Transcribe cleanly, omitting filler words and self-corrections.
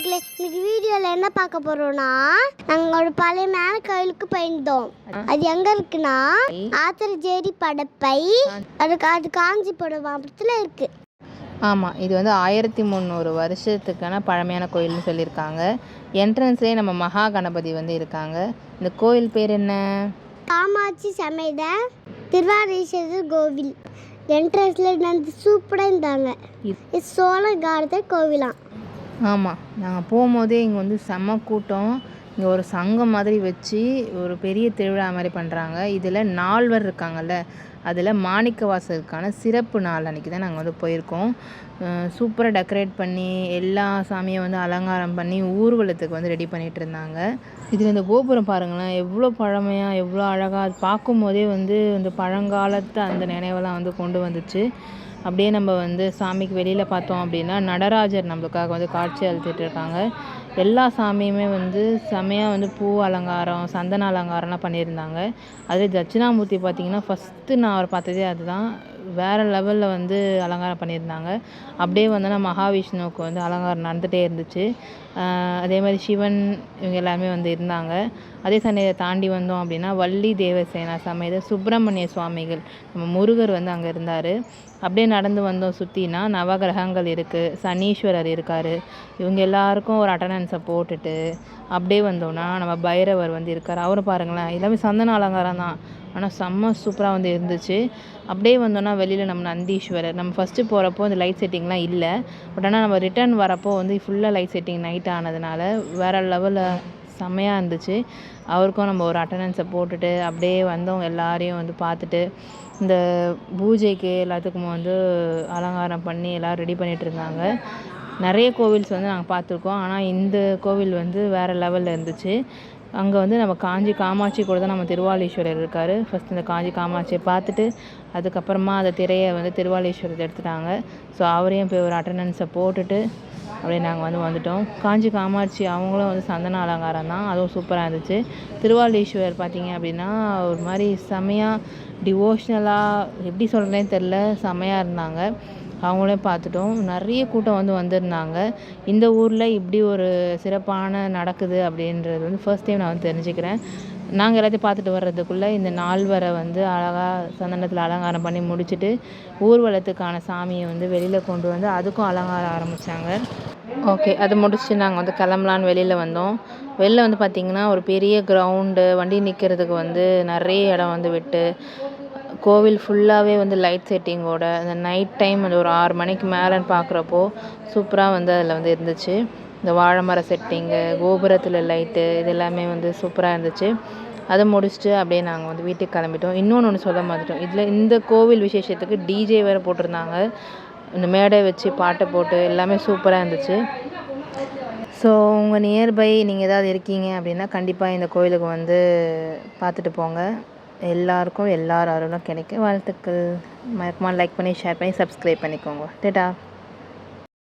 நண்பர்களே, இன்னைக்கு வீடியோவில் என்ன பார்க்க போகிறோம்னா, நாங்கள் ஒரு பழைய மேல கோயிலுக்கு போயிருந்தோம். அது எங்கே இருக்குன்னா, ஆத்திரஜேரி படப்பை, அது காஞ்சிபுரம் மாவட்டத்தில் இருக்குது. ஆமாம், இது வந்து 1300 வருஷத்துக்கான பழமையான கோயில்னு சொல்லியிருக்காங்க. என்ட்ரன்ஸ்லேயே நம்ம மகா கணபதி வந்து இருக்காங்க. இந்த கோயில் பேர் என்ன? காமாட்சி சமேத திருவாரீஸ்வரர் கோவில். என்ட்ரன்ஸில் வந்து சூப்பராக இருந்தாங்க. இது சோழ காலத்து கோவிலாம். ஆமாம், நாங்கள் போகும்போதே இங்கே வந்து செம்ம கூட்டம். இங்கே ஒரு சங்கம் மாதிரி வச்சு ஒரு பெரிய திருவிழா மாதிரி பண்ணுறாங்க. இதில் நால்வர் இருக்காங்கல்ல, அதில் மாணிக்கவாசலுக்கான சிறப்பு நாள் அன்றைக்கி தான் நாங்கள் வந்து போயிருக்கோம். சூப்பராக டெக்கரேட் பண்ணி எல்லா சாமியும் வந்து அலங்காரம் பண்ணி ஊர்வலத்துக்கு வந்து ரெடி பண்ணிகிட்டு இருந்தாங்க. இதில் இந்த கோபுரம் பாருங்களேன், எவ்வளோ பழமையாக எவ்வளோ அழகாக, அது பார்க்கும்போதே வந்து இந்த பழங்காலத்து அந்த நினைவெல்லாம் வந்து கொண்டு வந்துச்சு. அப்படியே நம்ம வந்து சாமிக்கு வெளியில் பார்த்தோம் அப்படின்னா நடராஜர் நம்மளுக்காக வந்து காட்சி அளித்துட்டு இருக்காங்க. எல்லா சாமியுமே வந்து செம்மையாக வந்து பூ அலங்காரம், சந்தன அலங்காரம்லாம் பண்ணியிருந்தாங்க. அதில் தட்சிணாமூர்த்தி பார்த்திங்கன்னா ஃபஸ்ட்டு நான் அவர் பார்த்ததே அதுதான். வேறு லெவலில் வந்து அலங்காரம் பண்ணியிருந்தாங்க. அப்படியே வந்தோன்னா மகாவிஷ்ணுவுக்கு வந்து அலங்காரம் நடந்துகிட்டே இருந்துச்சு. அதே மாதிரி சிவன் இவங்க எல்லாமே வந்து இருந்தாங்க. அதே சமயத்தை தாண்டி வந்தோம் அப்படின்னா வள்ளி தேவசேனா சமேத சுப்பிரமணிய சுவாமிகள், நம்ம முருகர் வந்து அங்கே இருந்தார். அப்படியே நடந்து வந்தோம். சுற்றினா நவகிரகங்கள் இருக்குது, சனீஸ்வரர் இருக்கார். இவங்க எல்லாருக்கும் ஒரு அட்டண்டன்ஸை போட்டுட்டு அப்படியே வந்தோன்னா நம்ம பைரவர் வந்து இருக்கார். அவரை பாருங்களேன், எல்லாமே சந்தன அலங்காரம் தான், ஆனால் செம்ம சூப்பராக வந்து இருந்துச்சு. அப்படியே வந்தோன்னா வெளியில் நம்ம நந்தீஸ்வரர், நம்ம ஃபஸ்ட்டு போகிறப்போ இந்த லைட் செட்டிங்லாம் இல்லை. பட் ஆனால் நம்ம ரிட்டர்ன் வரப்போ வந்து ஃபுல்லாக லைட் செட்டிங் நைட் ஆனதுனால வேறு லெவலில் செம்மையாக இருந்துச்சு. அவருக்கும் நம்ம ஒரு அட்டண்டன்ஸை போட்டுட்டு அப்படியே வந்தவங்க எல்லாரையும் வந்து பார்த்துட்டு, இந்த பூஜைக்கு எல்லாத்துக்கும் வந்து அலங்காரம் பண்ணி எல்லோரும் ரெடி பண்ணிகிட்டு இருந்தாங்க. நிறைய கோவில்ஸ் வந்து நாங்கள் பார்த்துருக்கோம், ஆனால் இந்த கோவில் வந்து வேறு லெவலில் இருந்துச்சு. அங்கே வந்து நம்ம காஞ்சி காமாட்சி கூட தான் நம்ம திருவாலீஸ்வரர் இருக்கார். ஃபஸ்ட் இந்த காஞ்சி காமாட்சியை பார்த்துட்டு அதுக்கப்புறமா அந்த திரையை வந்து திருவாலீஸ்வரர் எடுத்துட்டாங்க. ஸோ அவரையும் போய் ஒரு அட்டண்டன்ஸை போட்டுட்டு அப்படியே நாங்கள் வந்து வந்துட்டோம். காஞ்சி காமாட்சி அவங்களும் வந்து சந்தன அலங்காரம் தான், அதுவும் சூப்பராக இருந்துச்சு. திருவாலீஸ்வரர் பார்த்திங்க அப்படின்னா ஒரு மாதிரி செம்மையாக டிவோஷ்னலாக, எப்படி சொல்கிறேன்னு தெரில, செம்மையாக இருந்தாங்க. அவங்களையும் பார்த்துட்டோம். நிறைய கூட்டம் வந்து வந்திருந்தாங்க. இந்த ஊரில் இப்படி ஒரு சிறப்பான நடக்குது அப்படின்றது வந்து ஃபர்ஸ்ட் டைம் நான் வந்து தெரிஞ்சுக்கிறேன். நாங்கள் எல்லாத்தையும் பார்த்துட்டு வர்றதுக்குள்ளே இந்த நால்வரை வந்து அழகாக சந்தனத்தில் அலங்காரம் பண்ணி முடிச்சுட்டு ஊர்வலத்துக்கான சாமியை வந்து வெளியில் கொண்டு வந்து அதுக்கும் அலங்காரம் ஆரம்பித்தாங்க. ஓகே, அது முடிச்சுட்டு நாங்கள் வந்து கிளம்பலான்னு வெளியில் வந்தோம். வெளில வந்து பார்த்திங்கன்னா ஒரு பெரிய கிரவுண்டு, வண்டி நிற்கிறதுக்கு வந்து நிறைய இடம் வந்து விட்டு, கோவில் ஃபுல்லாகவே வந்து லைட் செட்டிங்கோட அந்த நைட் டைம் அது ஒரு 6 மணிக்கு மேலேன்னு பார்க்குறப்போ சூப்பராக வந்து அதில் வந்து இருந்துச்சு. இந்த வாழை மர செட்டிங்கு, கோபுரத்தில் லைட்டு, இது எல்லாமே வந்து சூப்பராக இருந்துச்சு. அதை முடிச்சுட்டு அப்படியே நாங்கள் வந்து வீட்டுக்கு கிளம்பிட்டோம். இன்னொன்று சொல்ல மாட்டோம், இதில் இந்த கோவில் விசேஷத்துக்கு டிஜே வேறு போட்டிருந்தாங்க. இந்த மேடை வச்சு பாட்டை போட்டு எல்லாமே சூப்பராக இருந்துச்சு. ஸோ உங்கள் நியர்பை நீங்கள் ஏதாவது இருக்கீங்க அப்படின்னா கண்டிப்பாக இந்த கோயிலுக்கு வந்து பார்த்துட்டு போங்க. எல்லாருக்கும் எல்லார் அருளும் கிடைக்க வாழ்த்துக்கள். மறக்காம லைக் பண்ணி ஷேர் பண்ணி சப்ஸ்கிரைப் பண்ணிக்கோங்க. டேட்டா.